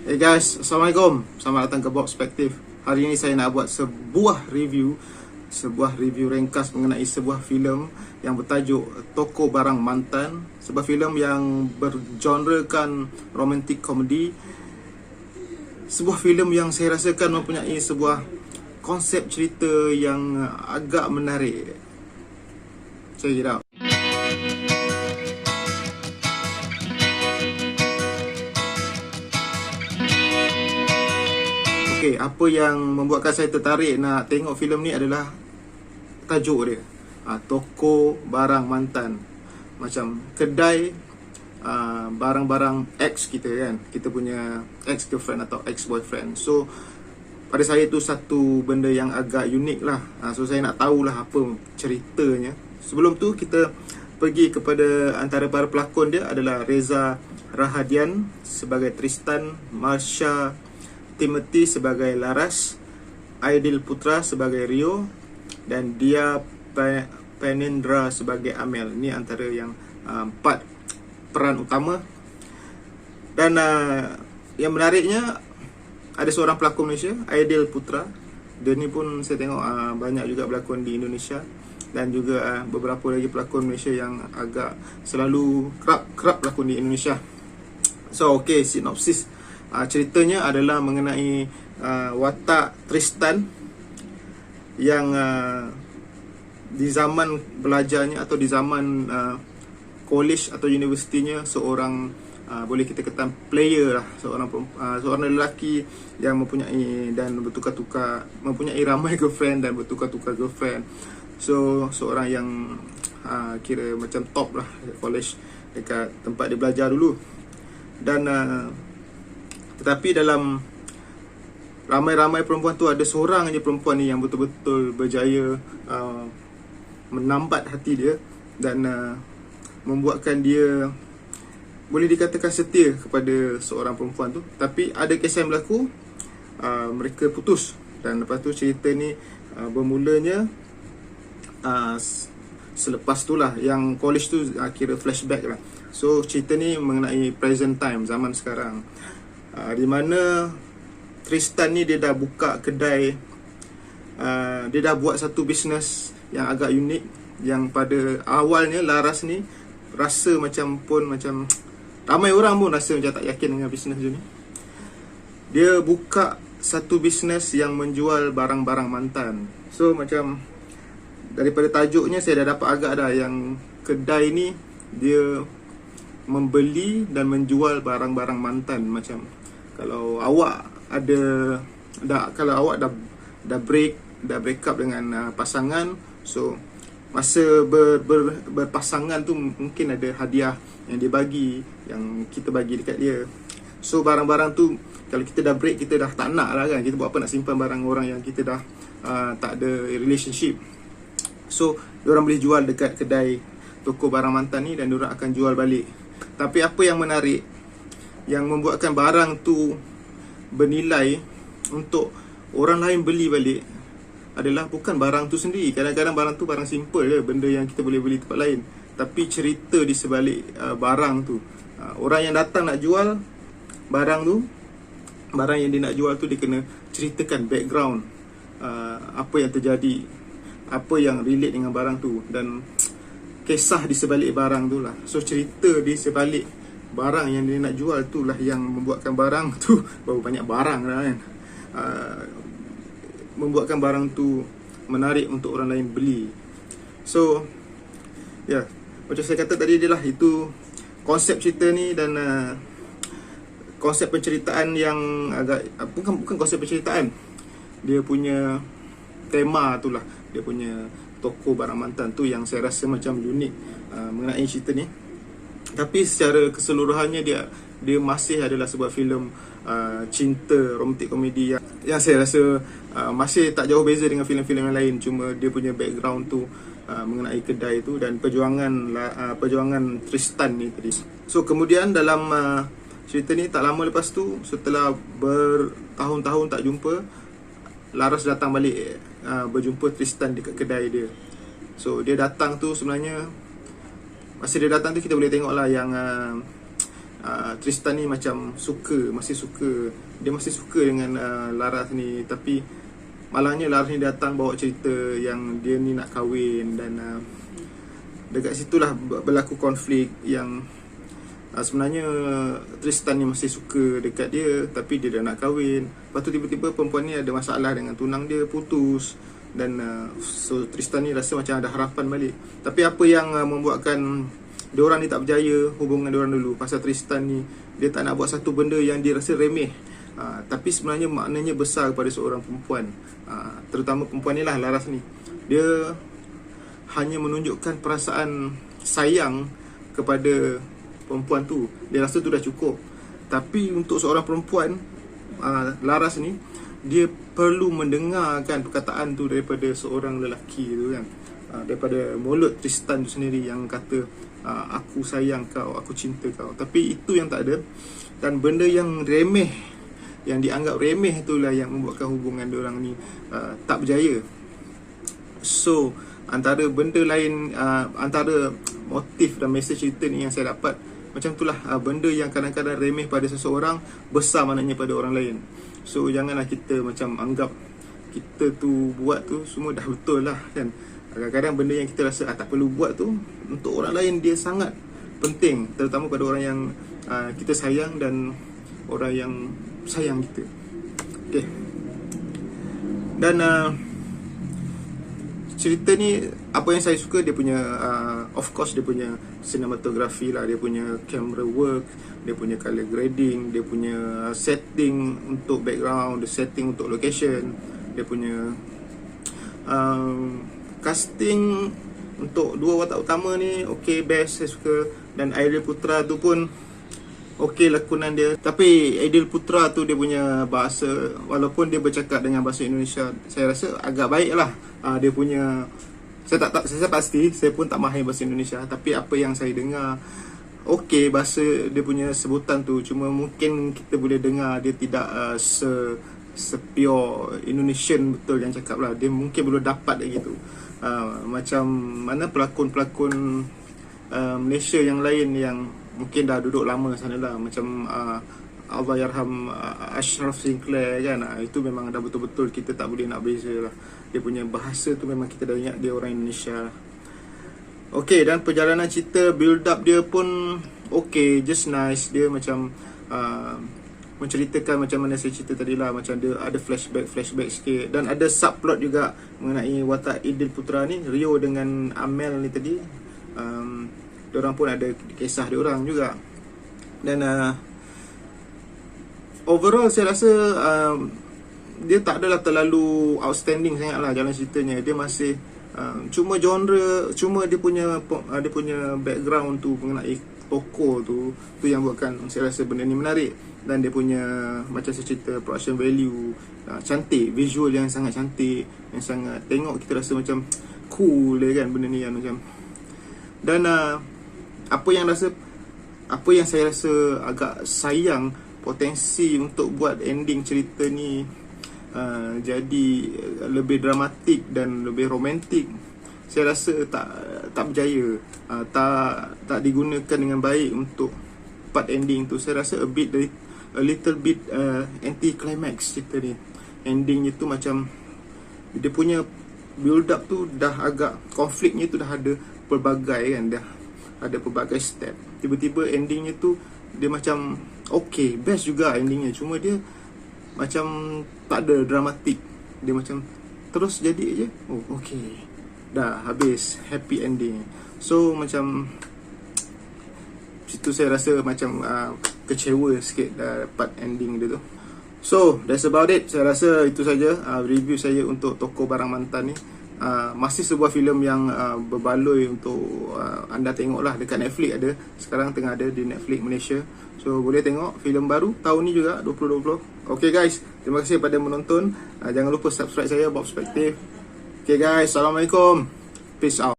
Hey guys, Assalamualaikum. Selamat datang ke Box Perspective. Hari ini saya nak buat sebuah review ringkas mengenai sebuah filem yang bertajuk Toko Barang Mantan. Sebuah filem yang bergenrekan romantic comedy. Sebuah filem yang saya rasakan mempunyai sebuah konsep cerita yang agak menarik. Check it out. Okay, apa yang membuatkan saya tertarik nak tengok filem ni adalah tajuk dia. Toko Barang Mantan. Macam kedai barang-barang ex kita kan. Kita punya ex-girlfriend atau ex-boyfriend. So, pada saya tu satu benda yang agak unik lah. So, saya nak tahulah apa ceritanya. Sebelum tu, kita pergi kepada antara para pelakon dia adalah Reza Rahadian sebagai Tristan, Marsha Timothy sebagai Laras, Aidil Putra sebagai Rio, dan Dia Penendra sebagai Amel. Ini antara yang 4 peran utama. Dan yang menariknya, ada seorang pelakon Malaysia, Aidil Putra. Dia ni pun saya tengok banyak juga berlakon di Indonesia. Dan juga beberapa lagi pelakon Malaysia yang agak selalu kerap berlakon di Indonesia. So okay, sinopsis ceritanya adalah mengenai watak Tristan yang di zaman belajarnya atau di zaman college atau universitinya seorang boleh kita kata player lah, seorang lelaki yang mempunyai dan mempunyai ramai girlfriend dan bertukar-tukar girlfriend. So seorang yang kira macam top lah college dekat tempat dia belajar dulu. Dan tetapi dalam ramai-ramai perempuan tu ada seorang je perempuan ni yang betul-betul berjaya menambat hati dia dan membuatkan dia boleh dikatakan setia kepada seorang perempuan tu. Tapi ada kisah yang berlaku, mereka putus. Dan lepas tu cerita ni bermulanya selepas tu lah, yang college tu kira flashback lah. So cerita ni mengenai present time, zaman sekarang, di mana Tristan ni dia dah buka kedai, dia dah buat satu bisnes yang agak unik, yang pada awalnya Laras ni rasa macam ramai orang pun rasa macam tak yakin dengan bisnes dia ni. Dia buka satu bisnes yang menjual barang-barang mantan. So macam daripada tajuknya saya dah dapat agak dah yang kedai ni dia membeli dan menjual barang-barang mantan. Macam kalau awak dah break up dengan pasangan, so masa berpasangan tu mungkin ada hadiah yang dia bagi, yang kita bagi dekat dia. So barang-barang tu kalau kita dah break, kita dah tak nak lah kan, kita buat apa nak simpan barang orang yang kita dah tak ada relationship. So diorang boleh jual dekat kedai toko barang mantan ni dan diorang akan jual balik. Tapi apa yang menarik, yang membuatkan barang tu bernilai untuk orang lain beli balik, adalah bukan barang tu sendiri. Kadang-kadang barang tu barang simple je, benda yang kita boleh beli tempat lain. Tapi cerita di sebalik barang tu, orang yang datang nak jual barang tu, barang yang dia nak jual tu, dia kena ceritakan background, apa yang terjadi, apa yang relate dengan barang tu, dan kisah di sebalik barang tu lah. So cerita di sebalik barang yang dia nak jual tu lah yang membuatkan barang tu berapa banyak barang lah kan, membuatkan barang tu menarik untuk orang lain beli. So ya, macam saya kata tadi dia lah, itu konsep cerita ni. Dan konsep penceritaan yang agak bukan konsep penceritaan, dia punya tema tu lah, dia punya toko barang mantan tu yang saya rasa macam unik mengenai cerita ni. Tapi secara keseluruhannya dia masih adalah sebuah filem cinta romantik komedi yang saya rasa masih tak jauh beza dengan filem-filem yang lain. Cuma dia punya background tu mengenai kedai tu dan perjuangan Tristan ni tadi. So kemudian dalam cerita ni, tak lama lepas tu, setelah bertahun-tahun tak jumpa, Laras datang balik berjumpa Tristan dekat kedai dia. So dia datang tu sebenarnya, masa dia datang tu kita boleh tengok lah yang Tristan ni macam masih suka dengan Laras ni. Tapi malangnya Laras ni datang bawa cerita yang dia ni nak kahwin, dan dekat situlah berlaku konflik yang sebenarnya Tristan ni masih suka dekat dia, tapi dia dah nak kahwin. Lepas tu tiba-tiba perempuan ni ada masalah dengan tunang dia, putus. Dan so Tristan ni rasa macam ada harapan balik. Tapi apa yang membuatkan diorang ni tak berjaya hubungan diorang dulu, pasal Tristan ni dia tak nak buat satu benda yang dia rasa remeh, tapi sebenarnya maknanya besar kepada seorang perempuan. Terutama perempuan ni lah, Laras ni. Dia hanya menunjukkan perasaan sayang kepada perempuan tu. Dia rasa tu dah cukup. Tapi untuk seorang perempuan, Laras ni, dia perlu mendengarkan perkataan tu daripada seorang lelaki tu kan, daripada mulut Tristan tu sendiri yang kata aku sayang kau, aku cinta kau. Tapi itu yang tak ada. Dan benda yang remeh, yang dianggap remeh, itulah yang membuatkan hubungan diorang ni tak berjaya. So antara benda lain, antara motif dan mesej cerita ni yang saya dapat, macam itulah, benda yang kadang-kadang remeh pada seseorang, besar maknanya pada orang lain. So janganlah kita macam anggap kita tu buat tu semua dah betul lah kan. Kadang-kadang benda yang kita rasa tak perlu buat tu, untuk orang lain dia sangat penting. Terutama pada orang yang kita sayang dan orang yang sayang kita. Okay. Dan cerita ni, apa yang saya suka, dia punya of course dia punya cinematography lah, dia punya camera work, dia punya color grading, dia punya setting untuk background, dia setting untuk location, dia punya casting untuk dua watak utama ni okay, best, saya suka. Dan Aidil Putra tu pun okay lakonan dia. Tapi Aidil Putra tu dia punya bahasa, walaupun dia bercakap dengan bahasa Indonesia, saya rasa agak baik lah. Dia punya, saya tak pasti, saya pun tak mahir bahasa Indonesia, tapi apa yang saya dengar okay, bahasa dia punya sebutan tu. Cuma mungkin kita boleh dengar dia tidak se-pure Indonesian betul yang cakap lah. Dia mungkin belum dapat lagi tu. Macam mana pelakon-pelakon Malaysia yang lain yang mungkin dah duduk lama sana lah, macam Allahyarham Ashraf Sinclair kan. Itu memang dah betul-betul kita tak boleh nak beza lah. Dia punya bahasa tu memang kita dah ingat dia orang Indonesia. Okay, dan perjalanan cerita, build up dia pun okay, just nice. Dia macam menceritakan macam mana saya cerita tadi lah, macam dia ada flashback sikit. Dan ada subplot juga mengenai watak Aidil Putra ni, Rio dengan Amel ni tadi. Diorang pun ada kisah diorang juga. Dan overall saya rasa dia tak adalah terlalu outstanding sangat lah jalan ceritanya. Dia masih cuma genre, cuma dia punya background tu mengenai tokoh tu yang buatkan saya rasa benda ni menarik. Dan dia punya, macam saya cerita, production value cantik, visual yang sangat cantik, yang sangat tengok kita rasa macam cool kan benda ni kan, macam. Dan apa yang saya rasa agak sayang, potensi untuk buat ending cerita ni jadi lebih dramatik dan lebih romantik, saya rasa tak berjaya, tak digunakan dengan baik untuk part ending tu. Saya rasa a little bit anti-climax cerita ni. Endingnya tu macam dia punya build up tu dah agak, konfliknya tu dah ada pelbagai kan, dah ada pelbagai step. Tiba-tiba endingnya tu dia macam okay, best juga endingnya, cuma dia macam tak ada dramatik. Dia macam terus jadi je, oh okay, dah habis, happy ending. So macam situ saya rasa macam kecewa sikit part ending dia tu. So that's about it. Saya rasa itu saja review saya untuk Toko Barang Mantan ni. Masih sebuah filem yang berbaloi untuk anda tengok lah. Dekat Netflix ada, sekarang tengah ada di Netflix Malaysia. So boleh tengok filem baru tahun ni juga, 2020. Okay guys, terima kasih kepada menonton. Jangan lupa subscribe saya, Bob Perspective. Okay guys, Assalamualaikum, peace out.